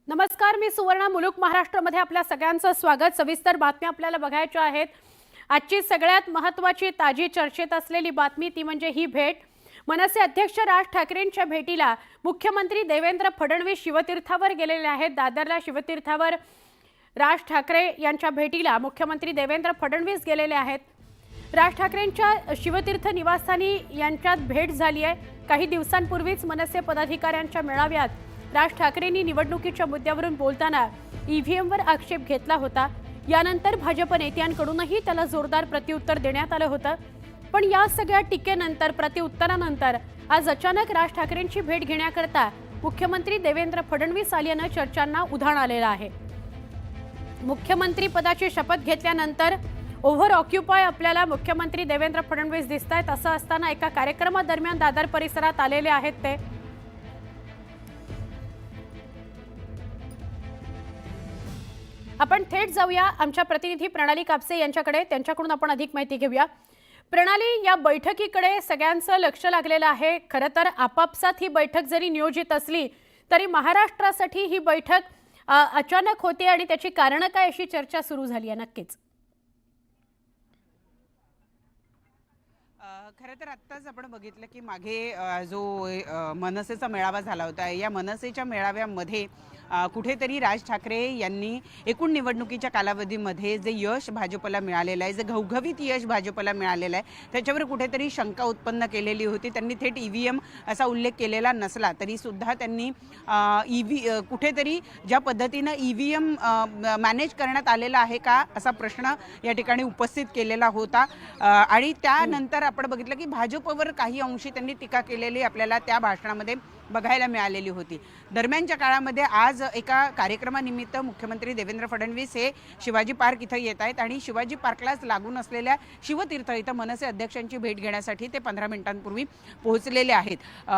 नमस्कार, मी सुवर्णा. मुलुक महाराष्ट्रामध्ये आपल्या सगळ्यांचं स्वागत. सविस्तर बातम्या आपल्याला बघायच्या आहेत. आजची सगळ्यात महत्त्वाची ताजी चर्चेत असलेली बातमी ती म्हणजे ही भेट. मनसे अध्यक्ष राज ठाकरेंच्या भेटीला मुख्यमंत्री देवेंद्र फडणवीस शिवतीर्थावर गेलेले आहेत. दादरला शिवतीर्थावर राज ठाकरे यांच्या भेटीला मुख्यमंत्री देवेंद्र फडणवीस गेलेले आहेत. राज ठाकरेंच्या शिवतीर्थ निवासस्थानी यांच्यात भेट झाली आहे. काही दिवसांपूर्वीच मनसे पदाधिकाऱ्यांच्या मेळाव्यात राज ठाकरेंनी निवडणुकीच्या मुद्द्यावरून बोलताना ईव्हीएमवर आक्षेप घेतला होता. यानंतर भाजप नेत्यांकडूनही त्याला जोरदार प्रत्युत्तर देण्यात आलं होतं. पण या सगळ्या टीकेनंतर प्रत्युत्तरानंतर आज अचानक राज ठाकरेंची भेट घेण्याकरता मुख्यमंत्री देवेंद्र फडणवीस आल्यानं चर्चांना उधाण आलेलं आहे. मुख्यमंत्री पदाची शपथ घेतल्यानंतर ओव्हर ऑक्युपाय आपल्याला मुख्यमंत्री देवेंद्र फडणवीस दिसतायत. असं असताना एका कार्यक्रमादरम्यान दादर परिसरात आलेले आहेत ते. आपण थेट जाऊया आमच्या प्रतिनिधी प्रणाली कापसे यांच्याकडे. त्यांच्याकडून आपण अधिक माहिती घेऊया. प्रणाली, या बैठकीकडे सगळ्यांचं लक्ष लागलेलं आहे. खरं तर आपापसात ही बैठक जरी नियोजित असली तरी महाराष्ट्रासाठी ही बैठक अचानक होते आणि त्याची कारणं काय अशी चर्चा सुरू झाली आहे. नक्कीच खरं तर आत्ताच आपण बघितलं की मागे जो मनसेचा मेळावा झाला होता, या मनसेच्या मेळाव्यामध्ये कुठेतरी राज ठाकरे यांनी एकूण निवडणुकीच्या कालावधीमध्ये जे यश भाजपला मिळालेलं आहे, जे घवघवीत यश भाजपला मिळालेलं आहे, त्याच्यावर कुठेतरी शंका उत्पन्न केलेली होती. त्यांनी थेट ईव्हीएम असा उल्लेख केलेला नसला तरी सुद्धा त्यांनी कुठेतरी ज्या पद्धतीनं ईव्हीएम मॅनेज करण्यात आलेला आहे का असा प्रश्न या ठिकाणी उपस्थित केलेला होता. आणि त्यानंतर आपण बघितलं की भाजपवर काही अंशी त्यांनी टीका केलेली आपल्याला त्या भाषणामध्ये बघायला मिळालेली होती. दरम्यानच्या काळामध्ये आज एका कार्यक्रमानिमित्त मुख्यमंत्री देवेंद्र फडणवीस हे शिवाजी पार्क इथं येत आहेत आणि शिवाजी पार्कलाच लागून असलेल्या शिवतीर्थ इथं मनसे अध्यक्षांची भेट घेण्यासाठी ते 15 मिनिटांपूर्वी पोहोचलेले आहेत.